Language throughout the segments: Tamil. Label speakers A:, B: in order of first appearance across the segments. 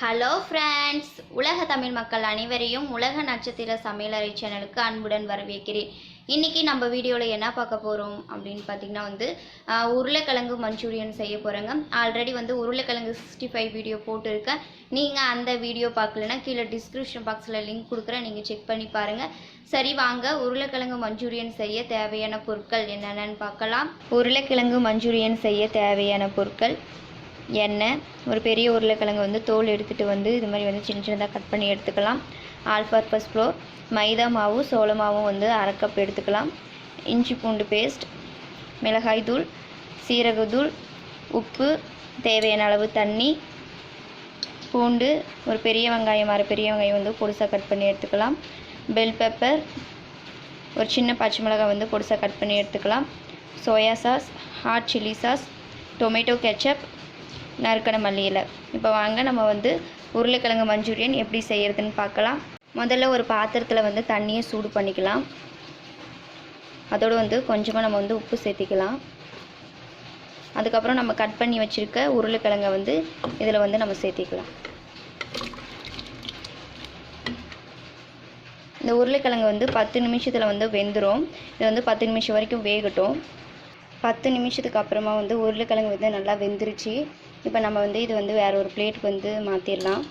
A: ஹலோ ஃப்ரெண்ட்ஸ், உலக தமிழ் மக்கள் அனைவரையும் உலக நட்சத்திர சமையலறை சேனலுக்கு அன்புடன் வரவேற்கிறேன். இன்றைக்கி நம்ம வீடியோவில் என்ன பார்க்க போகிறோம் அப்படின்னு பார்த்திங்கன்னா உருளைக்கிழங்கு மஞ்சூரியன் செய்ய போகிறேங்க. ஆல்ரெடி உருளைக்கிழங்கு 65 வீடியோ போட்டிருக்கேன். நீங்கள் அந்த வீடியோ பார்க்கலன்னா கீழே டிஸ்கிரிப்ஷன் பாக்ஸில் லிங்க் கொடுக்குறேன், நீங்கள் செக் பண்ணி பாருங்கள். சரி வாங்க, உருளைக்கிழங்கு மஞ்சூரியன் செய்ய தேவையான பொருட்கள் என்னென்னு பார்க்கலாம். உருளைக்கிழங்கு மஞ்சூரியன் செய்ய தேவையான பொருட்கள்: எண்ணெய், ஒரு பெரிய உருளைக்கிழங்கு தோல் எடுத்துகிட்டு இது மாதிரி சின்ன சின்னதாக கட் பண்ணி எடுத்துக்கலாம். ஆல் பர்பஸ் ஃப்ளோர், மைதா மாவு, சோள மாவும் 1/2 கப் எடுத்துக்கலாம். இஞ்சி பூண்டு பேஸ்ட், மிளகாய் தூள், சீரகத்தூள், உப்பு, தேவையான அளவு தண்ணி, பூண்டு, ஒரு பெரிய வெங்காயம், பெரிய வெங்காயம் பொடிசாக கட் பண்ணி எடுத்துக்கலாம். பெல் பெப்பர், ஒரு சின்ன பச்சை மிளகாய் பொடிசாக கட் பண்ணி எடுத்துக்கலாம். Soya sauce, hot chilli sauce, tomato ketchup, நறுக்கின மல்லி இலை. இப்போ வாங்க நம்ம உருளைக்கிழங்கு மஞ்சூரியன் எப்படி செய்கிறதுன்னு பார்க்கலாம். முதல்ல ஒரு பாத்திரத்தில் தண்ணியை சூடு பண்ணிக்கலாம். அதோடு கொஞ்சமாக நம்ம உப்பு சேர்த்திக்கலாம். அதுக்கப்புறம் நம்ம கட் பண்ணி வச்சுருக்க உருளைக்கிழங்கை இதில் நம்ம சேர்த்திக்கலாம். இந்த உருளைக்கிழங்கு 10 நிமிஷத்தில் வெந்துடும். இது 10 நிமிஷம் வரைக்கும் வேகட்டும். 10 நிமிஷத்துக்கு அப்புறமா உருளைக்கிழங்கு நல்லா வெந்துருச்சு. இப்போ நம்ம இது வேறு ஒரு பிளேட்டுக்கு மாற்றிடலாம்.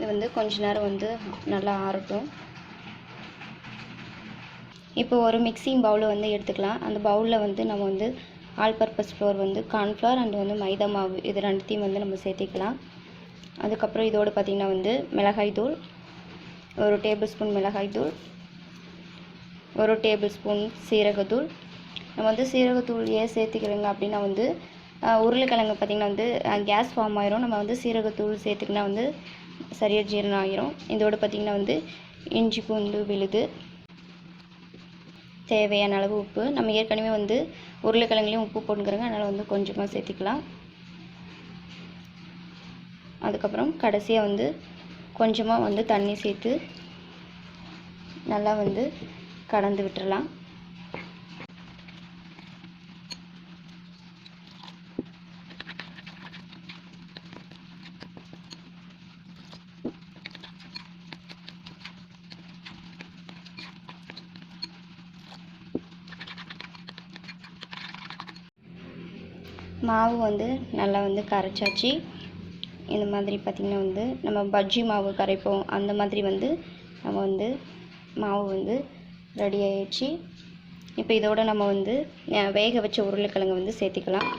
A: இது கொஞ்ச நேரம் நல்லா ஆறட்டும். இப்போ ஒரு மிக்சிங் பவுல் எடுத்துக்கலாம். அந்த பவுலில் நம்ம all purpose flour, cornflour and maida மாவு, இது ரெண்டுத்தையும் நம்ம சேர்த்திக்கலாம். அதுக்கப்புறம் இதோடு பார்த்திங்கன்னா மிளகாய் தூள், 1 டேபிள் ஸ்பூன் மிளகாய் தூள், 1 டேபிள் ஸ்பூன் சீரகத்தூள். நம்ம சீரகத்தூள் ஏன் சேர்த்துக்கிறோங்க அப்படின்னா உருளைக்கிழங்கு பார்த்திங்கன்னா கேஸ் ஃபார்ம் ஆயிரும். நம்ம சீரகத்தூள் சேர்த்துக்கினா சரியாக ஜீரணம் ஆகிரும். இதோடு பார்த்திங்கன்னா இஞ்சி பூண்டு விழுது, தேவையான அளவு உப்பு. நம்ம ஏற்கனவே உருளைக்கிழங்குலையும் உப்பு போட்டுக்கிறோங்க, அதனால் கொஞ்சமாக சேர்த்திக்கலாம். அதுக்கப்புறம் கடைசியாக கொஞ்சமாக தண்ணி சேர்த்து நல்லா கலந்து விட்டுறலாம். மாவு நல்லா கரைச்சாச்சு. இந்த மாதிரி பார்த்திங்கன்னா நம்ம பஜ்ஜி மாவு கரைப்போம், அந்த மாதிரி நம்ம மாவு ரெடி ஆயிடுச்சு. இப்போ இதோடு நம்ம வேக வச்ச உருளைக்கிழங்கு சேர்த்திக்கலாம்.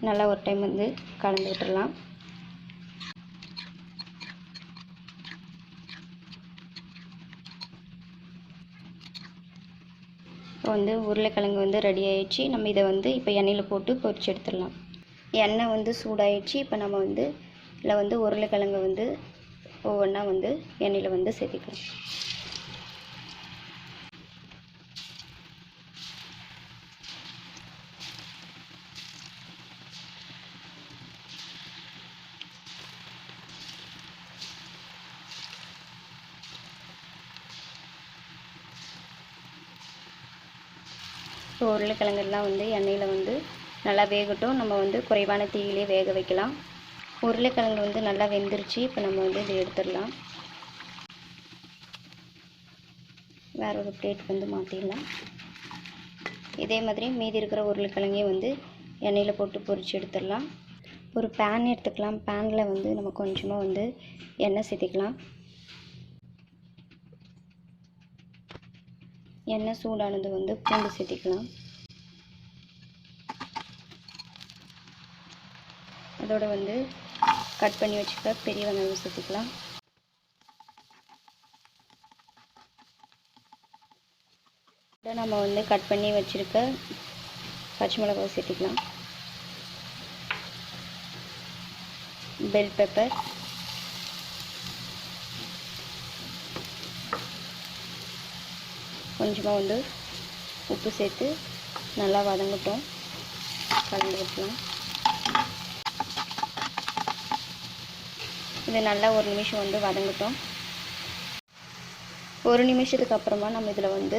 A: நல்லா ஒரு டைம் கலந்து விட்டுடலாம். உருளைக்கிழங்கு ரெடி ஆயிடுச்சு. நம்ம இதை இப்போ எண்ணெயில் போட்டு பொரிச்சு எடுத்துடலாம். எண்ணெய் சூடாயிடுச்சு. இப்போ நம்ம இதில் உருளைக்கிழங்கு ஒவ்வொன்றா எண்ணெயில் சேர்த்திக்கலாம். இப்போ உருளைக்கிழங்கெல்லாம் எண்ணெயில் நல்லா வேகட்டும். நம்ம குறைவான தீயிலே வேக வைக்கலாம். உருளைக்கிழங்கு நல்லா வெந்துருச்சு. இப்போ நம்ம இதை எடுத்துடலாம். வேற ஒரு பிளேட் மாற்றிடலாம். இதே மாதிரி மீதி இருக்கிற உருளைக்கிழங்கையும் எண்ணெயில் போட்டு பொரிச்சு எடுத்துடலாம். ஒரு பேன் எடுத்துக்கலாம். பேனில் நம்ம கொஞ்சமாக எண்ணெய் சேர்த்திக்கலாம். எண்ணெய் சூடானது பூண்டு சேர்த்திக்கலாம். அதோட கட் பண்ணி வச்சுக்க பெரிய வெங்காயம் சேர்த்திக்கலாம். நம்ம கட் பண்ணி வச்சுருக்க பச்சை மிளகாய் சேர்த்திக்கலாம். பெல் பெப்பர், கொஞ்சமாக உப்பு சேர்த்து நல்லா வதங்கட்டும். கலந்து விட்டுலாம். இது நல்லா ஒரு நிமிஷம் வந்து வதங்கட்டும். ஒரு நிமிஷத்துக்கு அப்புறமா நம்ம இதில் வந்து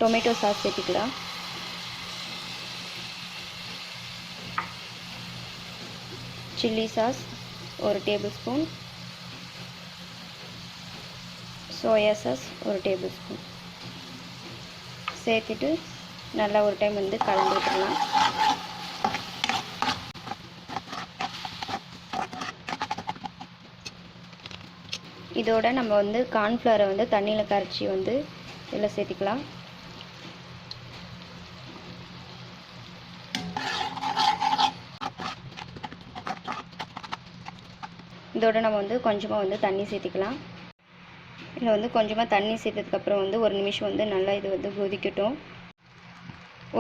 A: டொமேட்டோ சாஸ் சேர்த்திக்கலாம். Chilli sauce 1 table spoon, soya sauce 1 table spoon சேர்த்துட்டு நல்லா ஒரு டைம் வந்து கலந்து விட்டுடலாம். இதோட நம்ம வந்து கார்ன்ஃப்ளவரை வந்து தண்ணியில் கரைச்சி வந்து இதில் சேர்த்திக்கலாம். இதோட நம்ம வந்து கொஞ்சமாக வந்து தண்ணி சேர்த்திக்கலாம். இதில் வந்து கொஞ்சமாக தண்ணி சேர்த்ததுக்கப்புறம் வந்து ஒரு நிமிஷம் வந்து நல்லா இது வந்து கொதிக்கட்டும்.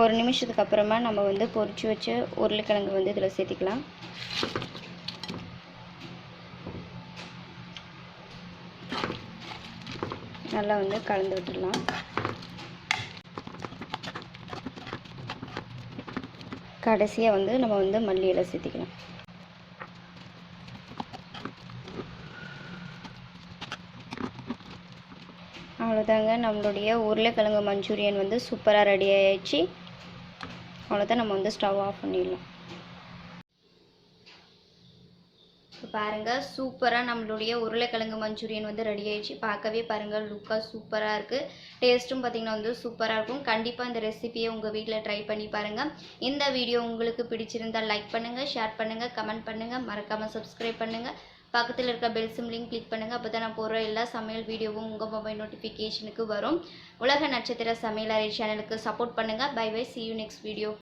A: ஒரு நிமிஷத்துக்கு அப்புறமா நம்ம வந்து பொரிச்சு வச்ச உருளைக்கிழங்கு வந்து இதில் சேர்த்திக்கலாம். நல்லா வந்து கலந்து விட்டுடலாம். கடைசியாக வந்து நம்ம வந்து மல்லி இலை சேர்த்திக்கலாம். அவ்வளோதாங்க, நம்மளுடைய உருளைக்கிழங்கு மஞ்சூரியன் வந்து சூப்பராக ரெடி ஆயிடுச்சு. அவ்வளோதான், நம்ம வந்து ஸ்டவ் ஆஃப் பண்ணிடலாம். இப்போ பாருங்கள், சூப்பராக நம்மளுடைய உருளைக்கிழங்கு மஞ்சூரியன் வந்து ரெடி ஆயிடுச்சு. பார்க்கவே பாருங்கள், லுக்காக சூப்பராக இருக்குது. டேஸ்ட்டும் பார்த்திங்கன்னா வந்து சூப்பராக இருக்கும். கண்டிப்பாக இந்த ரெசிபியை உங்கள் வீட்டில் ட்ரை பண்ணி பாருங்கள். இந்த வீடியோ உங்களுக்கு பிடிச்சிருந்தால் லைக் பண்ணுங்கள், ஷேர் பண்ணுங்கள், கமெண்ட் பண்ணுங்கள், மறக்காமல் சப்ஸ்கிரைப் பண்ணுங்கள். பக்கத்தில் இருக்க பெல் சிம்லையும் கிளிக் பண்ணுங்கள். அப்போ தான் நான் போடுற எல்லா சமையல் வீடியோவும் உங்கள் மொபைல் நோட்டிஃபிகேஷனுக்கு வரும். உலக நட்சத்திர சமையலறை சேனலுக்கு சப்போர்ட் பண்ணுங்கள். Bye bye, see you next video.